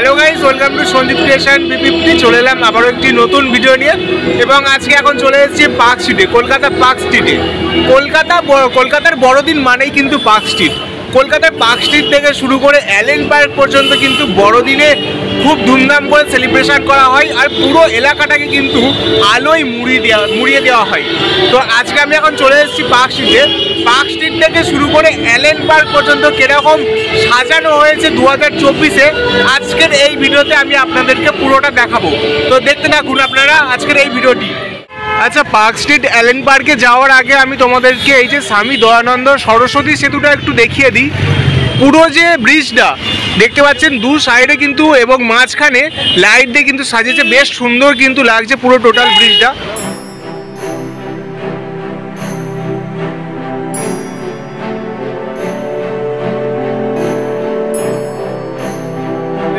Hello guys, welcome to Sanjit creation বি50। চলে এলাম আবারও একটি নতুন ভিডিও নিয়ে এবং আজকে এখন চলে এসেছি পার্ক স্ট্রিটে, কলকাতা পার্ক স্ট্রিটে। কলকাতার বড়দিন মানেই কিন্তু পার্ক স্ট্রিট। কলকাতার পার্ক স্ট্রিট থেকে শুরু করে অ্যালেন পার্ক পর্যন্ত কিন্তু বড়দিনে খুব ধুমধাম করে সেলিব্রেশন করা হয়, আর পুরো এলাকাটাকে কিন্তু আলোয় মুড়িয়ে দেওয়া হয়। তো আজকে আমি এখন চলে এসেছি পার্ক স্ট্রিটে। পার্ক স্ট্রিট থেকে শুরু করে অ্যালেন পার্ক পর্যন্ত কীরকম সাজানো হয়েছে 2024-এ, আজকের এই ভিডিওতে আমি আপনাদেরকে পুরোটা দেখাবো। তো দেখতে থাকুন আপনারা আজকের এই ভিডিওটি। আচ্ছা, পার্ক স্ট্রিট অ্যালেন পার্কে যাওয়ার আগে আমি তোমাদেরকে এই যে স্বামী দয়ানন্দ সরস্বতী সেতুটা একটু দেখিয়ে দিই। পুরো যে ব্রিজটা দেখতে পাচ্ছেন দু সাইডে কিন্তু এবং মাঝখানে লাইট দিয়ে কিন্তু সাজিয়েছে, বেশ সুন্দর কিন্তু লাগছে পুরো টোটাল ব্রিজটা।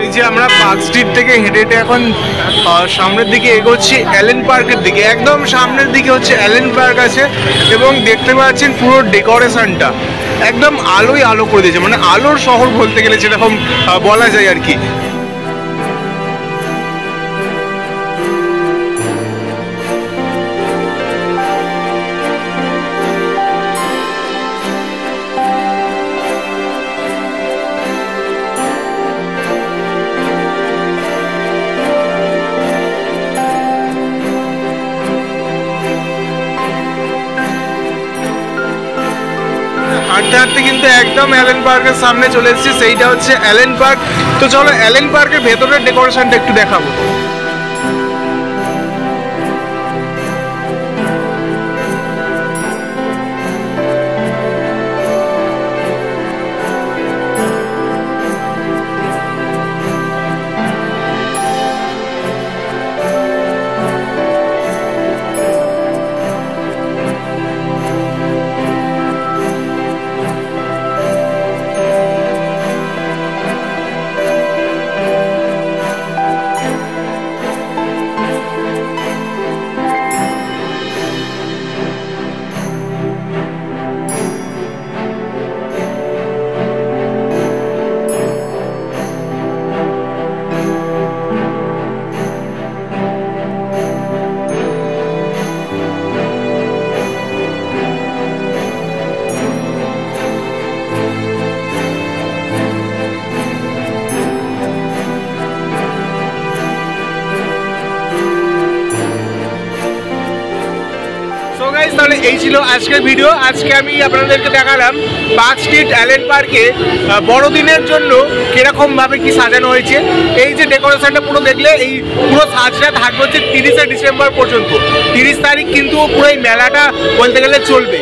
এই যে আমরা পার্ক স্ট্রিট থেকে হেঁটে হেঁটে এখন সামনের দিকে এগোচ্ছি অ্যালেন পার্কের দিকে। একদম সামনের দিকে হচ্ছে অ্যালেন পার্ক আছে এবং দেখতে পাচ্ছেন পুরো ডেকোরেশনটা একদম আলোয় আলো করে দিয়েছে, মানে আলোর শহর বলতে গেলে যেরকম বলা যায় আর কি। হাঁটতে হাঁটতে কিন্তু একদম অ্যালেন পার্কের সামনে চলে এসেছি, সেইটা হচ্ছে অ্যালেন পার্ক। তো চলো অ্যালেন পার্কের ভেতরের ডেকোরেশনটা একটু দেখাবো। তাহলে এই ছিল আজকের ভিডিও। আজকে আমি আপনাদেরকে দেখালাম পার্ক স্ট্রিট অ্যালেন পার্কে বড়দিনের জন্য কিরকমভাবে কি সাজানো হয়েছে। এই যে ডেকোরেশনটা পুরো দেখলে, এই পুরো সাজটা থাকবে হচ্ছে 30শে ডিসেম্বর পর্যন্ত। 30 তারিখ কিন্তু পুরো এই মেলাটা বলতে গেলে চলবে।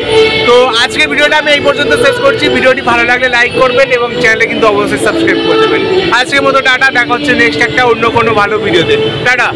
তো আজকের ভিডিওটা আমি এই পর্যন্ত শেষ করছি। ভিডিওটি ভালো লাগলে লাইক করবেন এবং চ্যানেলে কিন্তু অবশ্যই সাবস্ক্রাইব করে দেবেন। আজকের মতো টাটা, দেখা হচ্ছে নেক্সট একটা অন্য কোনো ভালো ভিডিওতে। টাটা।